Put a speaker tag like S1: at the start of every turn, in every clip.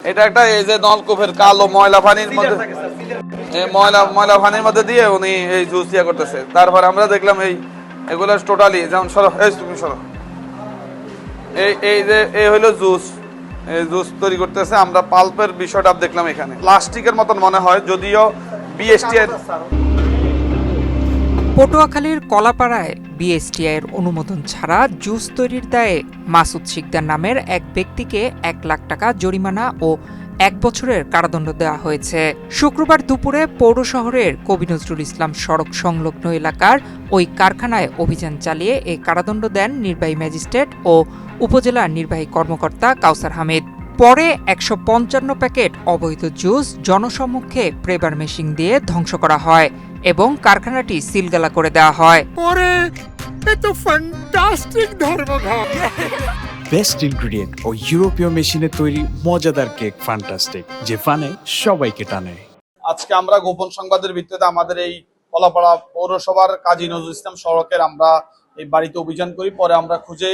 S1: এটা একটা এই যে নলকূপের কালো ময়লা পানির মধ্যে ময়লা পানির মধ্যে দিয়ে উনি এই জুস ইয়া করতেছে। তারপর আমরা দেখলাম এগুলো টোটালি যেমন সরো তুমি সরো, এই যে এই হলো জুস, এই জুস তৈরি করতেছে। আমরা পাল্পের বিষয়টা দেখলাম এখানে প্লাস্টিকের মতন মনে হয়, যদিও বিএসটিআই
S2: পটুয়াখালীর কলাপাড়ায় বিএসটিআই এর অনুমোদন ছাড়া জুস তৈরির দায়ে মাসুদ শিকদার নামের এক ব্যক্তিকে ১ লাখ টাকা জরিমানা ও ১ বছরের কারাদণ্ড দেওয়া হয়েছে। শুক্রবার দুপুরে পৌর শহরের কবি নজরুল ইসলাম সড়ক সংলগ্ন এলাকার ওই কারখানায় অভিযান চালিয়ে এই কারাদণ্ড দেন নির্বাহী ম্যাজিস্ট্রেট ও উপজেলা নির্বাহী কর্মকর্তা কাউসার হামিদ। পরে ১৫৫ প্যাকেট অবৈধ জুস জনসম্মুখে প্রেবার মেশিন দিয়ে ধ্বংস করা হয় এবং কারখানাটি সিলগালা করে দেওয়া হয়।
S3: বেস্ট ইনগ্রেডিয়েন্ট ও ইউরোপীয় মেশিনে তৈরি মজাদার কেক ফ্যান্টাস্টিক, যে ফানে সবাইকে টানে।
S1: আজকে আমরা গোপন সংবাদের ভিত্তিতে আমাদের এই কলাপাড়া পৌরসভার কাজী নজরুল ইসলাম সড়কের আমরা এই বাড়িতে অভিযান করি। পরে আমরা খুঁজে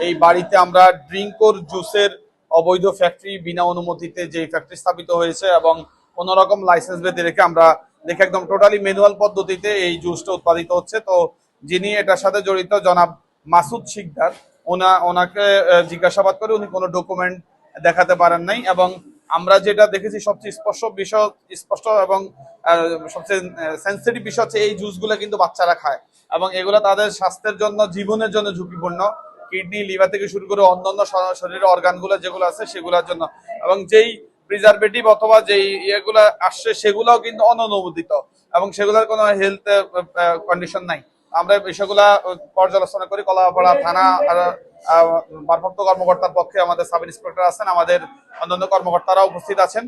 S1: এই বাড়িতে আমরা ড্রিঙ্কর জুসের অবৈধ ফ্যাক্টরি বিনা অনুমতিতে যে ফ্যাক্টরি স্থাপিত হয়েছে এবং কোন রকম লাইসেন্স বেঁধে রেখে আমরা দেখে একদম টোটালি ম্যানুয়াল পদ্ধতিতে এই জুসটা উৎপাদিত হচ্ছে। তো যিনি এটার সাথে জড়িত জনাব মাসুদ শিকদার, ওনাকে জিজ্ঞাসাবাদ করে উনি কোনো ডকুমেন্ট দেখাতে পারেন নাই। এবং আমরা যেটা দেখেছি সবচেয়ে স্পষ্ট এবং সবচেয়ে সেন্সিটিভ বিষয় হচ্ছে এই জুসগুলো কিন্তু বাচ্চারা খায় এবং এগুলো তাদের স্বাস্থ্যের জন্য জীবনের জন্য ঝুঁকিপূর্ণ। কিডনি, লিভার থেকে শুরু করে অন্যান্য শরীরের অর্গানগুলো যেগুলো আছে সেগুলোর জন্য, এবং যেই প্রিজারভেটিভ অথবা যেই ইয়েগুলো আসছে সেগুলোও কিন্তু অননুমোদিত এবং সেগুলোর কোনো হেলথ কন্ডিশন নাই। আমরা বিষয়গুলা পর্যালোচনা করি। কলাপাড়া থানা ভারপ্রাপ্ত কর্মকর্তার পক্ষে আমাদের সাব ইন্সপেক্টর আছেন, আমাদের অন্যান্য কর্মকর্তারা উপস্থিত আছেন।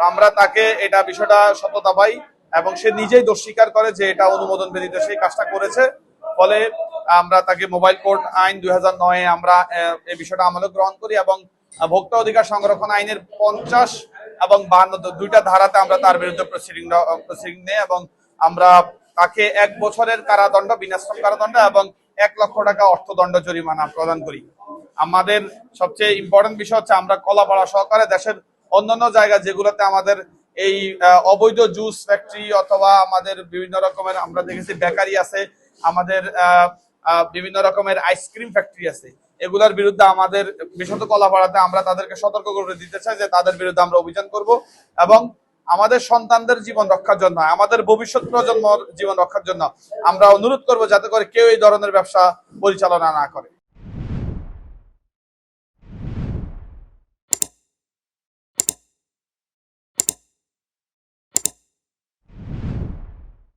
S1: আমরা তাকে এটা বিষয়টা সত্যতা পাই এবং সে নিজেই দোষ স্বীকার করে যে এটা অনুমোদন ব্যতীত সেই কাজটা করেছে। ফলে আমরা তাকে মোবাইল কোড আইন ২০০৯ আমরা এই বিষয়টা আমলে গ্রহণ করি এবং ভোক্তা অধিকার সংরক্ষণ আইনের ৫০ এবং ৫২ দুইটা ধারাতে আমরা তার বিরুদ্ধে প্রসিডিং নেই এবং আমরা তাকে ১ বছরের কারাদণ্ড, বিনাশ্রম কারাদণ্ড এবং ১ লক্ষ টাকা অর্থদণ্ড জরিমানা প্রদান করি। আমাদের সবচেয়ে ইম্পর্টেন্ট বিষয় হচ্ছে আমরা কলাপাড়া সহকারে দেশের অন্যান্য জায়গা যেগুলোতে আমাদের এই অবৈধ জুস ফ্যাক্টরি অথবা আমাদের বিভিন্ন রকমের আমরা দেখেছি বেকারি আছে, আমাদের বিভিন্ন রকমের আইসক্রিম ফ্যাক্টরি আছে, এগুলোর বিরুদ্ধে আমাদের বিশেষত কলাপাড়াতে আমরা তাদেরকে সতর্ক করে দিতে চাই যে তাদের বিরুদ্ধে আমরা অভিযান করব এবং আমাদের সন্তানদের জীবন রক্ষার জন্য, আমাদের ভবিষ্যৎ প্রজন্মর জীবন রক্ষার জন্য আমরা অনুরোধ করব যাতে করে কেউ এই ধরনের ব্যবসা পরিচালনা না করে।